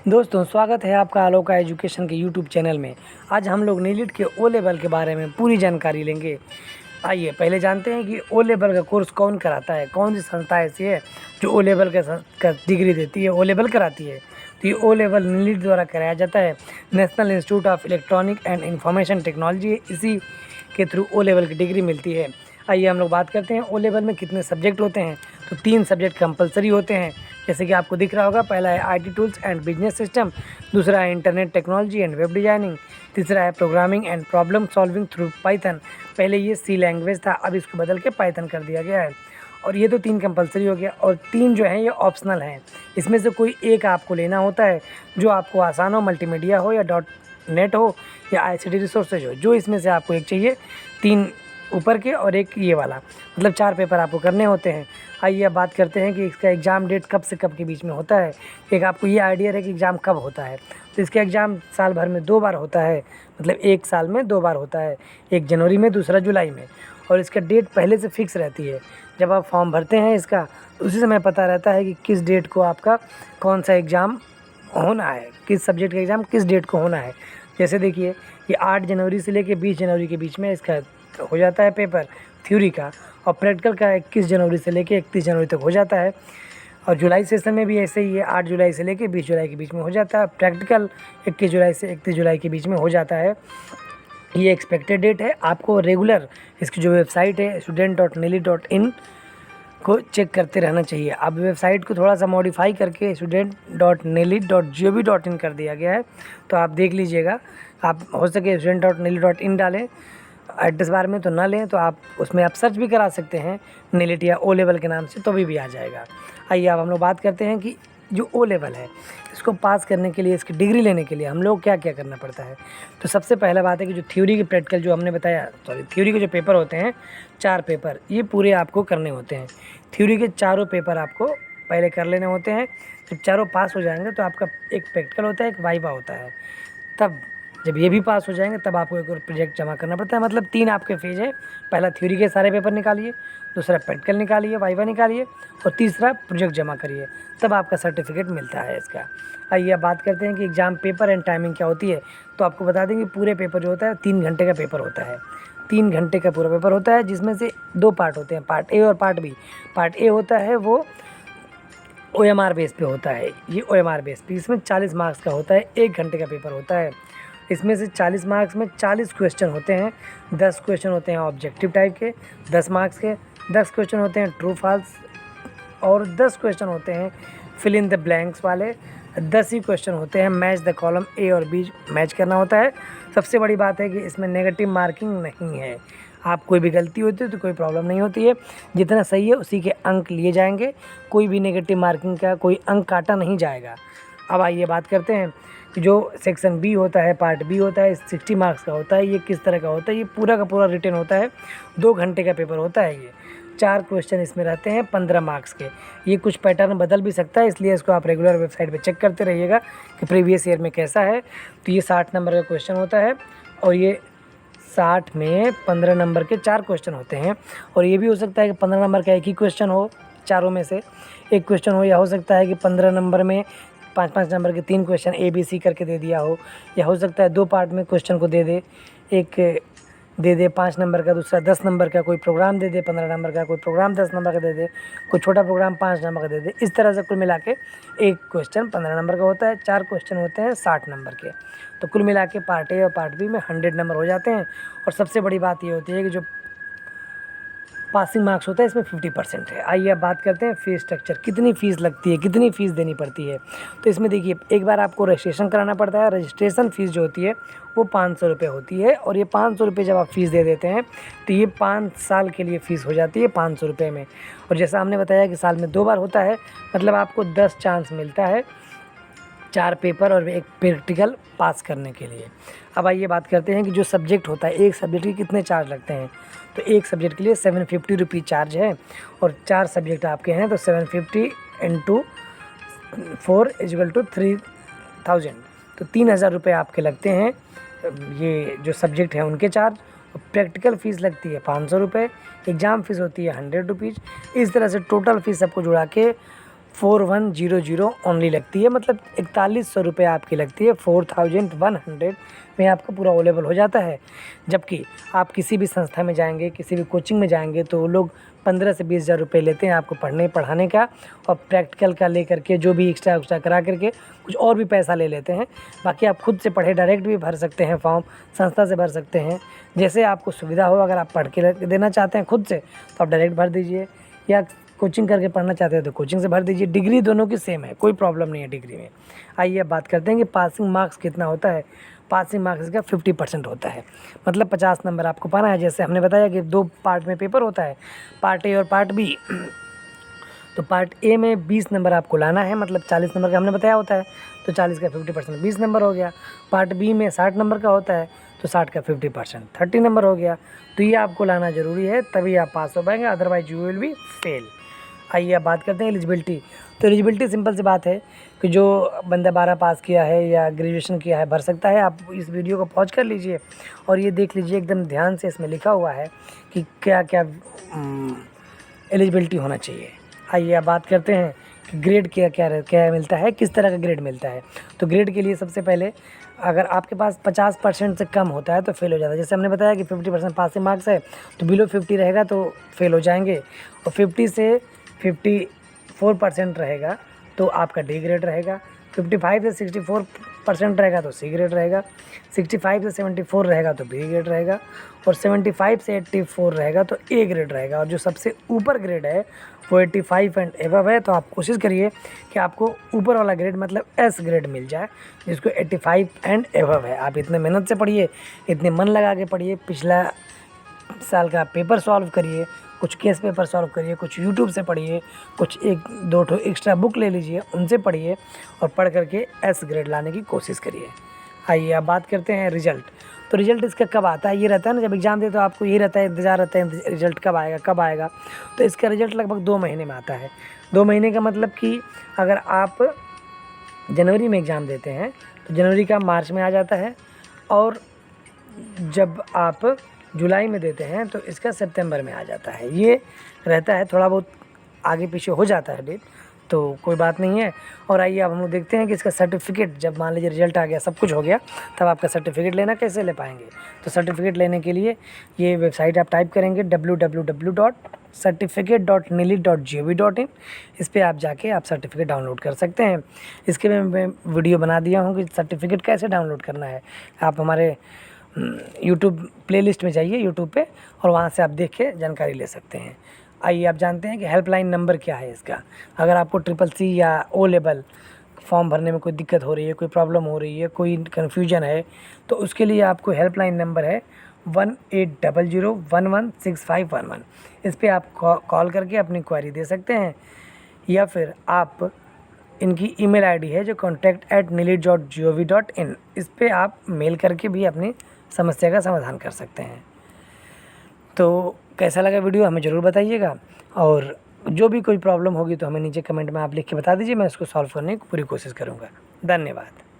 दोस्तों, स्वागत है आपका आलोका एजुकेशन के यूट्यूब चैनल में। आज हम लोग नीट के ओ लेवल के बारे में पूरी जानकारी लेंगे। आइए पहले जानते हैं कि ओ लेवल का कोर्स कौन कराता है, कौन सी संस्था ऐसी है जो ओ लेवल का डिग्री देती है, ओ लेवल कराती है। तो ये ओ लेवल नीट द्वारा कराया जाता है। National institute of electronic and information technology, इसी के थ्रू ओ लेवल की डिग्री मिलती है। आइए हम लोग बात करते हैं ओ लेवल में कितने सब्जेक्ट होते हैं। तो 3 सब्जेक्ट कंपलसरी होते हैं, जैसे कि आपको दिख रहा होगा। पहला है IT tools and business system, दूसरा है internet technology and web designing, तीसरा है programming and problem solving through Python. पहले ये सी लैंग्वेज था, अब इसको बदल के पाइथन कर दिया गया है। और ये तो 3 कंपलसरी हो गया, और 3 जो हैं ये ऑप्शनल हैं। इसमें से कोई एक आपको लेना होता है जो आपको आसान हो, मल्टीमीडिया हो या डॉट नेट हो या आईसीटी रिसोर्सेज हो, जो इसमें से आपको एक चाहिए। 3 ऊपर के और एक ये वाला, मतलब 4 पेपर आपको करने होते हैं। आइए अब बात करते हैं कि इसका एग्ज़ाम डेट कब से कब के बीच में होता है। एक आपको ये आइडिया है कि एग्ज़ाम कब होता है। तो इसका एग्ज़ाम साल भर में 2 बार होता है, मतलब एक साल में 2 बार होता है, एक जनवरी में, दूसरा जुलाई में। और इसका डेट पहले से फिक्स रहती है। जब आप फॉर्म भरते हैं इसका, तो उसी समय पता रहता है कि किस डेट को आपका कौन सा एग्ज़ाम होना है, किस सब्जेक्ट का एग्ज़ाम किस डेट को होना है। जैसे देखिए, ये 8 जनवरी से लेकर 20 जनवरी के बीच में इसका हो जाता है पेपर थ्योरी का, और प्रैक्टिकल का 21 जनवरी से लेकर 31 जनवरी तक हो जाता है। और जुलाई सेशन में भी ऐसे ही है, 8 जुलाई से लेकर 20 जुलाई के बीच में हो जाता है। प्रैक्टिकल 21 जुलाई से 31 जुलाई के बीच में हो जाता है। ये एक्सपेक्टेड डेट है। आपको रेगुलर इसकी जो वेबसाइट है student.nili.in को चेक करते रहना चाहिए। अब वेबसाइट को थोड़ा सा मॉडिफाई करके student.nili.gov.in कर दिया गया है, तो आप देख लीजिएगा। आप हो सके student.nili.in डालें एड्रेस बार में, तो ना लें तो आप उसमें आप सर्च भी करा सकते हैं नीट या ओ लेवल के नाम से, तो भी आ जाएगा। आइए अब हम लोग बात करते हैं कि जो ओ लेवल है, इसको पास करने के लिए, इसकी डिग्री लेने के लिए हम लोग क्या क्या करना पड़ता है। तो सबसे पहला बात है कि जो थ्योरी की प्रैक्टिकल जो हमने बताया, थ्योरी के जो पेपर होते हैं 4 पेपर, ये पूरे आपको करने होते हैं। थ्योरी के चारों पेपर आपको पहले कर लेने होते हैं। जब चारों पास हो जाएंगे तो आपका एक प्रैक्टिकल होता है, एक वाइवा होता है। तब जब ये भी पास हो जाएंगे तब आपको एक और प्रोजेक्ट जमा करना पड़ता है। मतलब 3 आपके फेज है। पहला थ्योरी के सारे पेपर निकालिए, दूसरा प्रैक्टिकल निकालिए, वाइवा निकालिए, और तीसरा प्रोजेक्ट जमा करिए, तब आपका सर्टिफिकेट मिलता है इसका। आइए अब बात करते हैं कि एग्ज़ाम पेपर एंड टाइमिंग क्या होती है। तो आपको बता दें कि पूरे पेपर जो होता है 3 घंटे का पेपर होता है। 3 घंटे का पूरा पेपर होता है, जिसमें से 2 पार्ट होते हैं, पार्ट ए और पार्ट बी। पार्ट ए होता है वो OMR बेस पे होता है, ये OMR बेस पे, इसमें 40 मार्क्स का होता है, 1 घंटे का पेपर होता है। इसमें से 40 मार्क्स में 40 क्वेश्चन होते हैं। 10 क्वेश्चन होते हैं ऑब्जेक्टिव टाइप के 10 मार्क्स के, 10 क्वेश्चन होते हैं ट्रू फॉल्स, और 10 क्वेश्चन होते हैं फिल इन द ब्लैंक्स वाले। 10 ही क्वेश्चन होते हैं मैच द कॉलम ए और बी, मैच करना होता है। सबसे बड़ी बात है कि इसमें नेगेटिव मार्किंग नहीं है। आप कोई भी गलती होती है तो कोई प्रॉब्लम नहीं होती है, जितना सही है उसी के अंक लिए जाएंगे। कोई भी नेगेटिव मार्किंग का कोई अंक काटा नहीं जाएगा। अब आइए बात करते हैं कि जो सेक्शन बी होता है, पार्ट बी होता है, 60 मार्क्स का होता है। ये किस तरह का होता है, ये पूरा का पूरा रिटन होता है। 2 घंटे का पेपर होता है। ये 4 क्वेश्चन इसमें रहते हैं 15 मार्क्स के। ये कुछ पैटर्न बदल भी सकता है, इसलिए इसको आप रेगुलर वेबसाइट पे चेक करते रहिएगा कि प्रीवियस ईयर में कैसा है। तो ये 60 नंबर का क्वेश्चन होता है, और ये 60 में 15 नंबर के 4 क्वेश्चन होते हैं। और ये भी हो सकता है कि 15 नंबर का एक ही क्वेश्चन हो, चारों में से एक क्वेश्चन हो, या हो सकता है कि 15 नंबर में 5-5 नंबर के 3 क्वेश्चन ABC करके दे दिया हो, या हो सकता है 2 पार्ट में क्वेश्चन को दे दे। एक दे दे 5 नंबर का, दूसरा 10 नंबर का, कोई प्रोग्राम दे दे 15 नंबर का, कोई प्रोग्राम 10 नंबर का दे दे, कोई छोटा प्रोग्राम 5 नंबर का दे दे। इस तरह से कुल मिला के एक क्वेश्चन 15 नंबर का होता है, 4 क्वेश्चन होते हैं 60 नंबर के। तो कुल मिला के पार्ट ए और पार्ट बी में 100 नंबर हो जाते हैं। और सबसे बड़ी बात ये होती है कि जो पासिंग मार्क्स होता है इसमें 50% है। आइए अब बात करते हैं फ़ीस स्ट्रक्चर, कितनी फ़ीस लगती है, कितनी फ़ीस देनी पड़ती है। तो इसमें देखिए, एक बार आपको रजिस्ट्रेशन कराना पड़ता है। रजिस्ट्रेशन फ़ीस जो होती है वो 500 रुपये होती है, और ये 500 रुपये जब आप फ़ीस दे देते हैं तो ये 5 साल के लिए फ़ीस हो जाती है 500 रुपये में। और जैसा हमने बताया कि साल में 2 बार होता है, मतलब आपको 10 चांस मिलता है 4 पेपर और एक प्रैक्टिकल पास करने के लिए। अब आइए बात करते हैं कि जो सब्जेक्ट होता है, एक सब्जेक्ट के कितने चार्ज लगते हैं। तो एक सब्जेक्ट के लिए 750 रुपये चार्ज है, और 4 सब्जेक्ट आपके हैं तो 750 × 4 = 3000। तो 3000 रुपये आपके लगते हैं, ये जो सब्जेक्ट हैं उनके चार्ज। प्रैक्टिकल फ़ीस लगती है 500 रुपये, एग्ज़ाम फ़ीस होती है 100 रुपीज़। इस तरह से टोटल फ़ीस सबको जुड़ा के 4100 ओनली लगती है, मतलब 4100 रुपये आपकी लगती है। 4100 में आपका पूरा ओ लेवल हो जाता है। जबकि आप किसी भी संस्था में जाएंगे, किसी भी कोचिंग में जाएंगे तो वो लोग 15 से 20 हज़ार रुपये लेते हैं आपको पढ़ाने का, और प्रैक्टिकल का ले करके जो भी एक्स्ट्रा करा करके कुछ और भी पैसा ले लेते हैं। बाकी आप खुद से पढ़े, डायरेक्ट भी भर सकते हैं फॉर्म, संस्था से भर सकते हैं, जैसे आपको सुविधा हो। अगर आप पढ़ के देना चाहते हैं खुद से तो आप डायरेक्ट भर दीजिए, या कोचिंग करके पढ़ना चाहते हैं तो कोचिंग से भर दीजिए। डिग्री दोनों की सेम है, कोई प्रॉब्लम नहीं है डिग्री में। आइए अब बात करते हैं कि पासिंग मार्क्स कितना होता है। पासिंग मार्क्स का 50% होता है, मतलब 50 नंबर आपको पाना है। जैसे हमने बताया कि 2 पार्ट में पेपर होता है, पार्ट ए और पार्ट बी। तो पार्ट ए में 20 नंबर आपको लाना है, मतलब 40 नंबर का हमने बताया होता है, तो 40 का 50% 20 नंबर हो गया। पार्ट बी में 60 नंबर का होता है, तो 60 का 50% 30 नंबर हो गया। तो ये आपको लाना ज़रूरी है, तभी आप पास हो पाएंगे, otherwise you will be fail. आइए अब बात करते हैं एलिजिबिलिटी। तो एलिजिबिलिटी सिंपल सी बात है कि जो बंदा 12 पास किया है या ग्रेजुएशन किया है भर सकता है। आप इस वीडियो को पॉज कर लीजिए और ये देख लीजिए एकदम ध्यान से, इसमें लिखा हुआ है कि क्या क्या एलिजिबिलिटी होना चाहिए। आइए अब बात करते हैं कि ग्रेड क्या मिलता है, किस तरह का ग्रेड मिलता है। तो ग्रेड के लिए सबसे पहले अगर आपके पास 50% से कम होता है तो फेल हो जाता है। जैसे हमने बताया कि 50% पासिंग मार्क्स है, तो बिलो 50 रहेगा तो फेल हो जाएंगे, और 50 से 54% रहेगा तो आपका डी ग्रेड रहेगा। 55 से 64% रहेगा तो सी ग्रेड रहेगा। 65 से 74 रहेगा तो बी ग्रेड रहेगा, और 75 से 84 रहेगा तो ए ग्रेड रहेगा। और जो सबसे ऊपर ग्रेड है वो 85 एंड एबव है। तो आप कोशिश करिए कि आपको ऊपर वाला ग्रेड मतलब एस ग्रेड मिल जाए, जिसको 85 एंड एबव है। आप इतने मेहनत से पढ़िए, इतने मन लगा के पढ़िए, पिछला साल का पेपर सॉल्व करिए, कुछ केस पेपर सॉल्व करिए, कुछ यूट्यूब से पढ़िए, कुछ 1-2 ठो एक्स्ट्रा बुक ले लीजिए, उनसे पढ़िए और पढ़ करके एस ग्रेड लाने की कोशिश करिए। आइए अब बात करते हैं रिजल्ट। तो रिजल्ट इसका कब आता है, ये रहता है ना जब एग्ज़ाम दे तो आपको ये रहता है, इंतज़ार रहता है रिजल्ट कब आएगा कब आएगा। तो इसका रिजल्ट लगभग 2 महीने में आता है। 2 महीने का मतलब कि अगर आप जनवरी में एग्ज़ाम देते हैं तो जनवरी का मार्च में आ जाता है, और जब आप जुलाई में देते हैं तो इसका सितंबर में आ जाता है। ये रहता है, थोड़ा बहुत आगे पीछे हो जाता है डेट, तो कोई बात नहीं है। और आइए अब हम लोग देखते हैं कि इसका सर्टिफिकेट, जब मान लीजिए रिजल्ट आ गया, सब कुछ हो गया, तब आपका सर्टिफिकेट लेना कैसे ले पाएंगे। तो सर्टिफिकेट लेने के लिए ये वेबसाइट आप टाइप करेंगे www.certificate.nili.gov.in। इस पर आप जाके आप सर्टिफिकेट डाउनलोड कर सकते हैं। इसके में मैं वीडियो बना दिया हूँ कि सर्टिफिकेट कैसे डाउनलोड करना है। आप हमारे यूट्यूब प्लेलिस्ट में जाइए यूट्यूब पे, और वहाँ से आप देख के जानकारी ले सकते हैं। आइए आप जानते हैं कि हेल्पलाइन नंबर क्या है इसका। अगर आपको CCC या ओ लेवल फॉर्म भरने में कोई दिक्कत हो रही है, कोई प्रॉब्लम हो रही है, कोई कन्फ्यूजन है, तो उसके लिए आपको हेल्पलाइन नंबर है 1800116511। इस पर आप कॉल करके अपनी क्वेरी दे सकते हैं, या फिर आप इनकी ईमेल आईडी है जो contact@nili.gov.in, इस पर आप मेल करके भी अपनी समस्या का समाधान कर सकते हैं। तो कैसा लगा वीडियो हमें ज़रूर बताइएगा, और जो भी कोई प्रॉब्लम होगी तो हमें नीचे कमेंट में आप लिख के बता दीजिए, मैं उसको सॉल्व करने की पूरी कोशिश करूँगा। धन्यवाद।